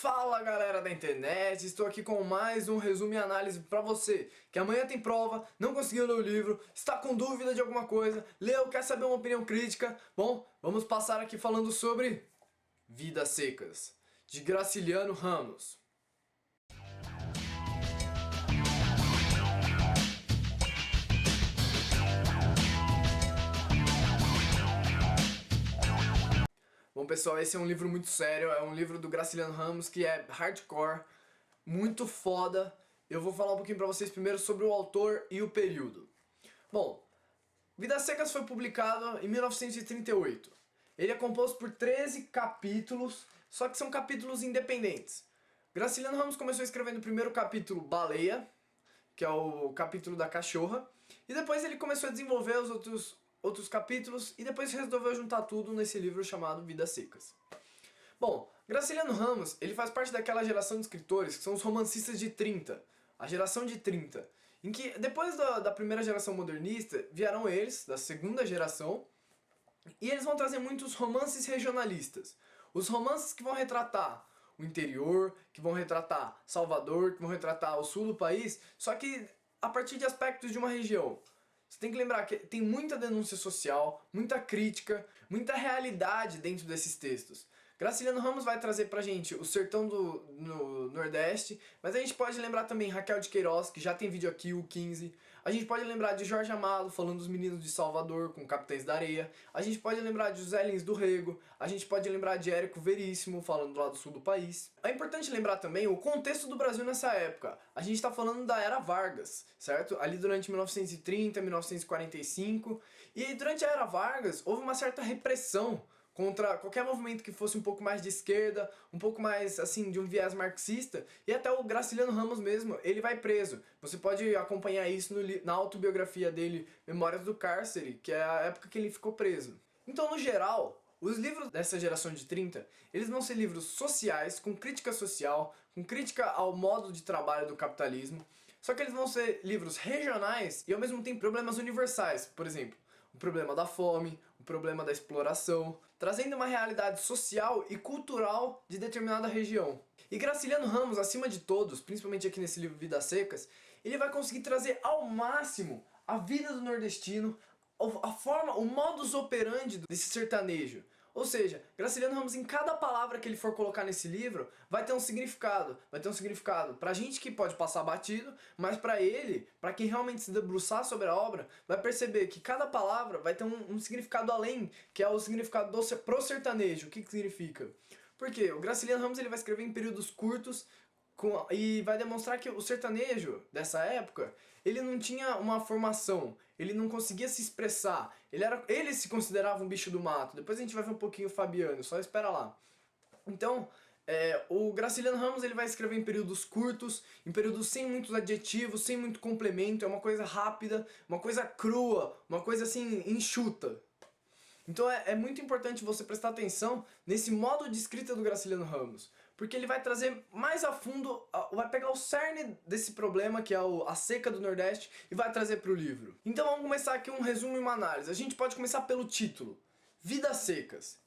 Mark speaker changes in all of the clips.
Speaker 1: Fala galera da internet, estou aqui com mais um resumo e análise pra você que amanhã tem prova, não conseguiu ler o livro, está com dúvida de alguma coisa, leu, quer saber uma opinião crítica. Bom, vamos passar aqui falando sobre Vidas Secas, de Graciliano Ramos. Bom pessoal, esse é um livro muito sério, é um livro do Graciliano Ramos que é hardcore, muito foda. Eu vou falar um pouquinho pra vocês primeiro sobre o autor e o período. Bom, Vidas Secas foi publicado em 1938. Ele é composto por 13 capítulos, só que são capítulos independentes. Graciliano Ramos começou escrevendo o primeiro capítulo Baleia, que é o capítulo da cachorra, e depois ele começou a desenvolver os outros capítulos e depois resolveu juntar tudo nesse livro chamado Vidas Secas. Bom, Graciliano Ramos, ele faz parte daquela geração de escritores que são os romancistas de 30, a geração de 30, em que depois da primeira geração modernista vieram eles, da segunda geração, e eles vão trazer muitos romances regionalistas. Os romances que vão retratar o interior, que vão retratar Salvador, que vão retratar o sul do país, só que a partir de aspectos de uma região. Você tem que lembrar que tem muita denúncia social, muita crítica, muita realidade dentro desses textos. Graciliano Ramos vai trazer pra gente o sertão no Nordeste, mas a gente pode lembrar também Raquel de Queiroz, que já tem vídeo aqui, o 15. A gente pode lembrar de Jorge Amado, falando dos meninos de Salvador, com Capitães da Areia. A gente pode lembrar de José Lins do Rego. A gente pode lembrar de Érico Veríssimo, falando do lado sul do país. É importante lembrar também o contexto do Brasil nessa época. A gente tá falando da Era Vargas, certo? Ali durante 1930, 1945. E durante a Era Vargas, houve uma certa repressão contra qualquer movimento que fosse um pouco mais de esquerda, um pouco mais, assim, de um viés marxista, e até o Graciliano Ramos mesmo, ele vai preso. Você pode acompanhar isso na autobiografia dele, Memórias do Cárcere, que é a época que ele ficou preso. Então, no geral, os livros dessa geração de 30, eles vão ser livros sociais, com crítica social, com crítica ao modo de trabalho do capitalismo, só que eles vão ser livros regionais e ao mesmo tempo problemas universais, por exemplo, o problema da fome, o problema da exploração, trazendo uma realidade social e cultural de determinada região. E Graciliano Ramos, acima de todos, principalmente aqui nesse livro Vidas Secas, ele vai conseguir trazer ao máximo a vida do nordestino, a forma, o modus operandi desse sertanejo. Ou seja, Graciliano Ramos, em cada palavra que ele for colocar nesse livro, vai ter um significado. Vai ter um significado pra gente que pode passar batido, mas pra ele, pra quem realmente se debruçar sobre a obra, vai perceber que cada palavra vai ter um significado além, que é o significado pro sertanejo. O que significa? Porque o Graciliano Ramos ele vai escrever em períodos curtos, e vai demonstrar que o sertanejo dessa época, ele não tinha uma formação, ele não conseguia se expressar, ele se considerava um bicho do mato. Depois a gente vai ver um pouquinho o Fabiano, só espera lá. Então, o Graciliano Ramos ele vai escrever em períodos curtos, em períodos sem muitos adjetivos, sem muito complemento, é uma coisa rápida, uma coisa crua, uma coisa assim, enxuta. Então é muito importante você prestar atenção nesse modo de escrita do Graciliano Ramos, porque ele vai trazer mais a fundo, vai pegar o cerne desse problema que é a seca do Nordeste e vai trazer para o livro. Então vamos começar aqui um resumo e uma análise. A gente pode começar pelo título, Vidas Secas.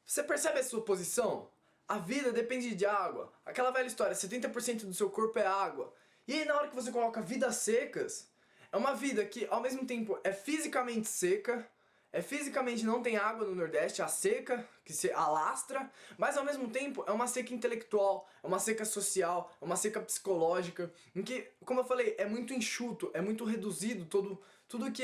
Speaker 1: Você percebe a sua posição? A vida depende de água. Aquela velha história, 70% do seu corpo é água. E aí na hora que você coloca Vidas Secas, é uma vida que ao mesmo tempo é fisicamente seca, fisicamente não tem água no Nordeste, a seca que se alastra, mas ao mesmo tempo é uma seca intelectual, é uma seca social, é uma seca psicológica, em que, como eu falei, é muito enxuto, é muito reduzido tudo que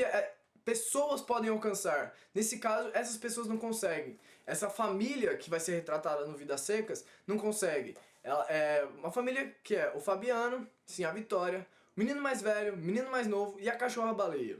Speaker 1: pessoas podem alcançar. Nesse caso, essas pessoas não conseguem. Essa família que vai ser retratada no Vidas Secas não consegue. Ela é uma família que é o Fabiano, sim, a Vitória, o menino mais velho, o menino mais novo e a cachorra baleia.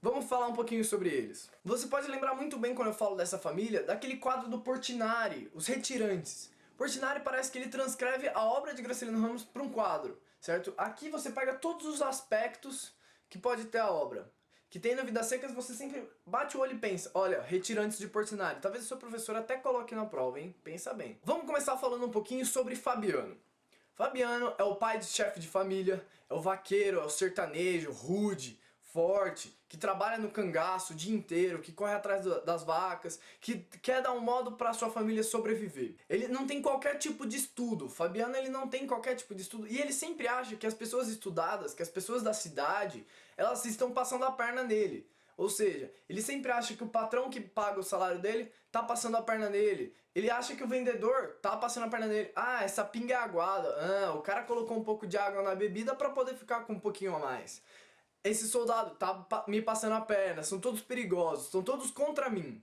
Speaker 1: Vamos falar um pouquinho sobre eles. Você pode lembrar muito bem quando eu falo dessa família, daquele quadro do Portinari, Os Retirantes. Portinari parece que ele transcreve a obra de Graciliano Ramos para um quadro, certo? Aqui você pega todos os aspectos que pode ter a obra. Que tem no Vidas Secas, você sempre bate o olho e pensa, olha, Retirantes de Portinari. Talvez o seu professor até coloque na prova, hein? Pensa bem. Vamos começar falando um pouquinho sobre Fabiano. Fabiano é o pai de chefe de família, é o vaqueiro, é o sertanejo, rude, forte, que trabalha no cangaço o dia inteiro, que corre atrás das vacas, que quer dar um modo para sua família sobreviver. Ele não tem qualquer tipo de estudo. Fabiano, ele não tem qualquer tipo de estudo e ele sempre acha que as pessoas estudadas, que as pessoas da cidade, elas estão passando a perna nele. Ou seja, ele sempre acha que o patrão que paga o salário dele tá passando a perna nele. Ele acha que o vendedor tá passando a perna nele. Ah, essa pinga é aguada. Ah, o cara colocou um pouco de água na bebida para poder ficar com um pouquinho a mais. Esse soldado tá me passando a perna, são todos perigosos, são todos contra mim.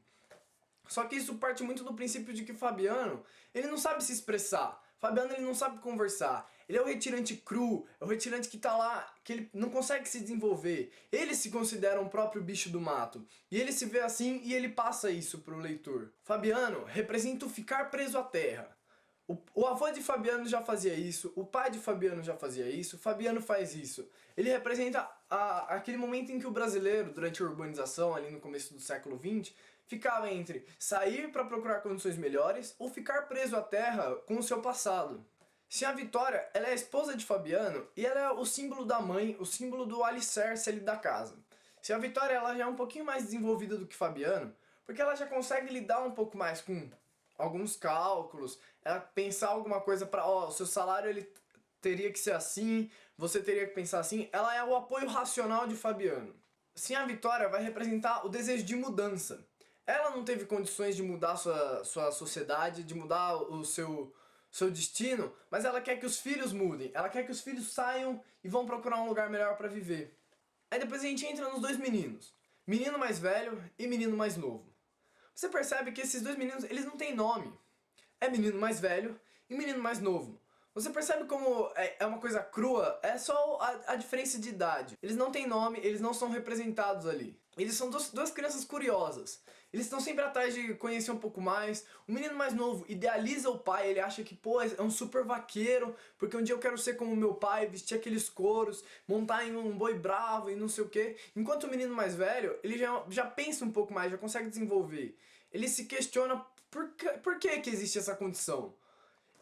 Speaker 1: Só que isso parte muito do princípio de que Fabiano, ele não sabe se expressar. Fabiano, ele não sabe conversar. Ele é o retirante cru, é o retirante que tá lá, que ele não consegue se desenvolver. Ele se considera um próprio bicho do mato. E ele se vê assim e ele passa isso pro leitor. Fabiano representa o ficar preso à terra. O avô de Fabiano já fazia isso, o pai de Fabiano já fazia isso, Fabiano faz isso. Ele representa aquele momento em que o brasileiro, durante a urbanização, ali no começo do século XX, ficava entre sair para procurar condições melhores ou ficar preso à terra com o seu passado. Sim, a Vitória, ela é a esposa de Fabiano e ela é o símbolo da mãe, o símbolo do alicerce ali da casa. Se a Vitória, ela já é um pouquinho mais desenvolvida do que Fabiano, porque ela já consegue lidar um pouco mais com alguns cálculos, ela pensar alguma coisa para, o seu salário ele teria que ser assim, você teria que pensar assim. Ela é o apoio racional de Fabiano. Sim, a Vitória vai representar o desejo de mudança. Ela não teve condições de mudar sua sociedade, de mudar o seu destino, mas ela quer que os filhos mudem. Ela quer que os filhos saiam e vão procurar um lugar melhor para viver. Aí depois a gente entra nos dois meninos. Menino mais velho e menino mais novo. Você percebe que esses dois meninos, eles não têm nome. É menino mais velho e menino mais novo. Você percebe como é uma coisa crua? É só a diferença de idade. Eles não têm nome, eles não são representados ali. Eles são duas crianças curiosas. Eles estão sempre atrás de conhecer um pouco mais. O menino mais novo idealiza o pai, ele acha que, pô, é um super vaqueiro, porque um dia eu quero ser como meu pai, vestir aqueles couros, montar em um boi bravo e não sei o quê. Enquanto o menino mais velho, ele já pensa um pouco mais, já consegue desenvolver. Ele se questiona por que existe essa condição.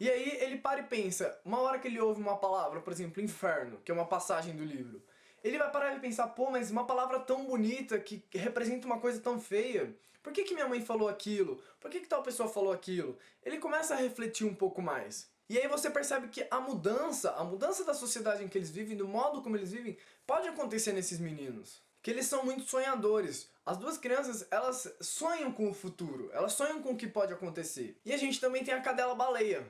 Speaker 1: E aí ele para e pensa, uma hora que ele ouve uma palavra, por exemplo, inferno, que é uma passagem do livro, ele vai parar e pensar, pô, mas uma palavra tão bonita, que representa uma coisa tão feia, por que minha mãe falou aquilo? Por que tal pessoa falou aquilo? Ele começa a refletir um pouco mais. E aí você percebe que a mudança da sociedade em que eles vivem, do modo como eles vivem, pode acontecer nesses meninos. Que eles são muito sonhadores. As duas crianças, elas sonham com o futuro, elas sonham com o que pode acontecer. E a gente também tem a cadela baleia.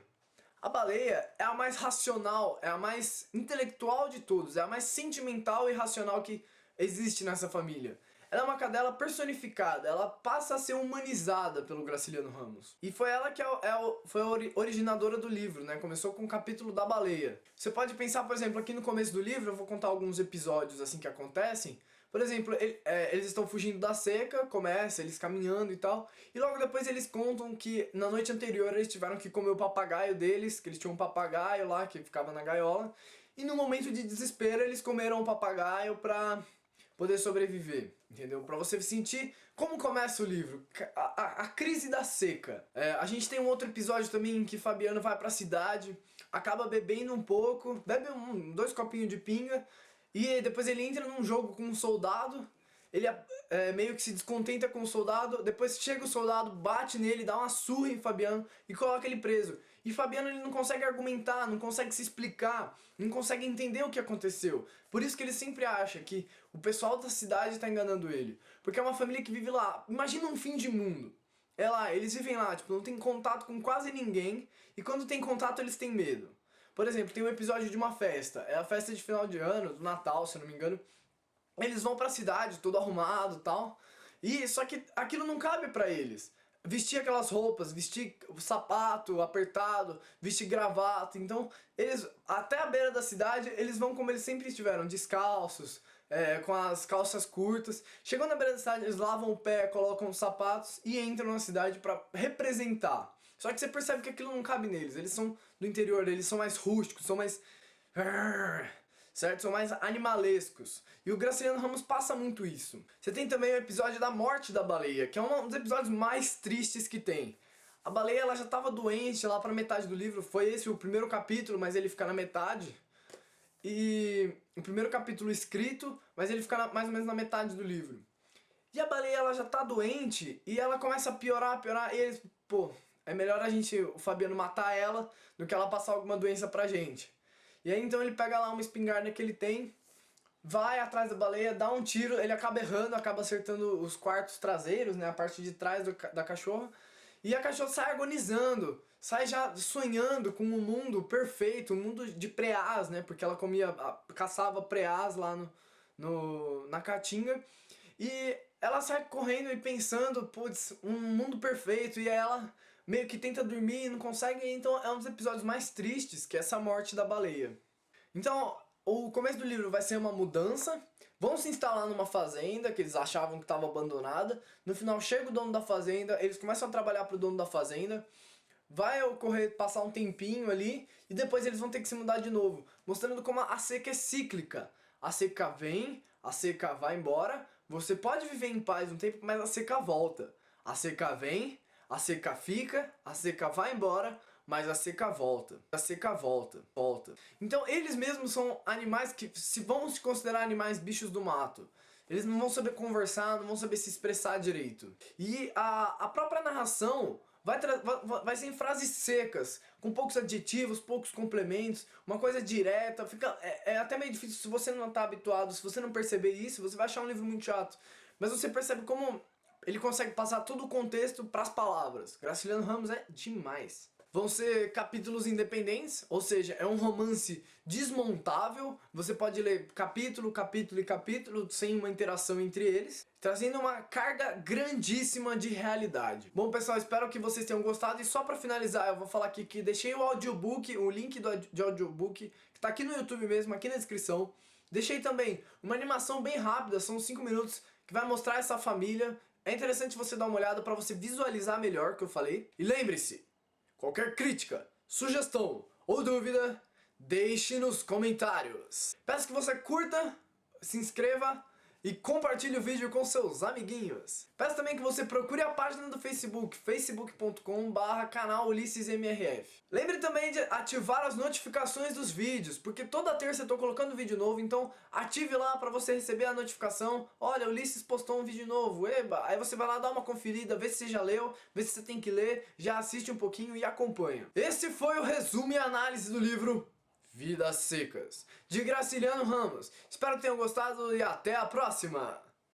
Speaker 1: A baleia é a mais racional, é a mais intelectual de todos, é a mais sentimental e racional que existe nessa família. Ela é uma cadela personificada, ela passa a ser humanizada pelo Graciliano Ramos. E foi ela que foi a originadora do livro, né? Começou com o capítulo da baleia. Você pode pensar, por exemplo, aqui no começo do livro, eu vou contar alguns episódios assim que acontecem. Por exemplo, eles estão fugindo da seca, começa eles caminhando e tal, e logo depois eles contam que na noite anterior eles tiveram que comer o papagaio deles, que eles tinham um papagaio lá que ficava na gaiola, e no momento de desespero eles comeram o papagaio pra poder sobreviver, entendeu? Pra você sentir como começa o livro, a crise da seca. A gente tem um outro episódio também em que Fabiano vai pra cidade, acaba bebendo um pouco, bebe 2 copinhos de pinga, e depois ele entra num jogo com um soldado, ele meio que se descontenta com o soldado, depois chega o soldado, bate nele, dá uma surra em Fabiano e coloca ele preso. E Fabiano ele não consegue argumentar, não consegue se explicar, não consegue entender o que aconteceu. Por isso que ele sempre acha que o pessoal da cidade está enganando ele. Porque é uma família que vive lá. Imagina um fim de mundo. É lá, eles vivem lá, tipo, não tem contato com quase ninguém, e quando tem contato eles têm medo. Por exemplo, tem um episódio de uma festa, é a festa de final de ano, do Natal, se eu não me engano. Eles vão pra cidade, todo arrumado e tal, e só que aquilo não cabe pra eles. Vestir aquelas roupas, vestir sapato apertado, vestir gravata, então eles, até a beira da cidade, eles vão como eles sempre estiveram, descalços, com as calças curtas. Chegando na beira da cidade, eles lavam o pé, colocam os sapatos e entram na cidade pra representar. Só que você percebe que aquilo não cabe neles, eles são do interior, eles são mais rústicos, são mais... certo? São mais animalescos. E o Graciliano Ramos passa muito isso. Você tem também o episódio da morte da baleia, que é um dos episódios mais tristes que tem. A baleia ela já estava doente lá pra metade do livro, foi esse o primeiro capítulo, mas ele fica na metade. e o primeiro capítulo escrito, mas ele fica mais ou menos na metade do livro. E a baleia, ela já tá doente e ela começa a piorar, e eles, pô, é melhor o Fabiano matar ela do que ela passar alguma doença pra gente. E aí então ele pega lá uma espingarda que ele tem, vai atrás da baleia, dá um tiro, ele acaba errando, acaba acertando os quartos traseiros, né, a parte de trás da cachorra, e a cachorra sai agonizando, sai já sonhando com um mundo perfeito, um mundo de preás, né, porque ela caçava preás lá na caatinga, e ela sai correndo e pensando, putz, um mundo perfeito, e aí ela meio que tenta dormir e não consegue, então é um dos episódios mais tristes, que é essa morte da baleia. Então, o começo do livro vai ser uma mudança, vão se instalar numa fazenda que eles achavam que estava abandonada, no final chega o dono da fazenda, eles começam a trabalhar para o dono da fazenda, vai passar um tempinho ali, e depois eles vão ter que se mudar de novo, mostrando como a seca é cíclica. A seca vem, a seca vai embora, você pode viver em paz um tempo, mas a seca volta. A seca vem, a seca fica, a seca vai embora, mas a seca volta. A seca volta. Então eles mesmos são animais que vão se considerar animais bichos do mato. Eles não vão saber conversar, não vão saber se expressar direito. E a própria narração vai ser em frases secas, com poucos adjetivos, poucos complementos, uma coisa direta, é até meio difícil se você não está habituado, se você não perceber isso, você vai achar um livro muito chato. Mas você percebe como ele consegue passar todo o contexto para as palavras. Graciliano Ramos é demais. Vão ser capítulos independentes, ou seja, é um romance desmontável. Você pode ler capítulo e capítulo sem uma interação entre eles, trazendo uma carga grandíssima de realidade. Bom, pessoal, espero que vocês tenham gostado. E só para finalizar, eu vou falar aqui que deixei o audiobook, o link de audiobook, que tá aqui no YouTube mesmo, aqui na descrição. Deixei também uma animação bem rápida, são 5 minutos, que vai mostrar essa família. É interessante você dar uma olhada para você visualizar melhor o que eu falei. E lembre-se, qualquer crítica, sugestão ou dúvida, deixe nos comentários. Peço que você curta, se inscreva e compartilhe o vídeo com seus amiguinhos. Peço também que você procure a página do Facebook, facebook.com/canal UlissesMRF. Lembre também de ativar as notificações dos vídeos, porque toda terça eu estou colocando vídeo novo, então ative lá para você receber a notificação. Olha, o Ulisses postou um vídeo novo, eba! Aí você vai lá dar uma conferida, vê se você já leu, vê se você tem que ler, já assiste um pouquinho e acompanha. Esse foi o resumo e análise do livro Vidas Secas, de Graciliano Ramos. Espero que tenham gostado e até a próxima!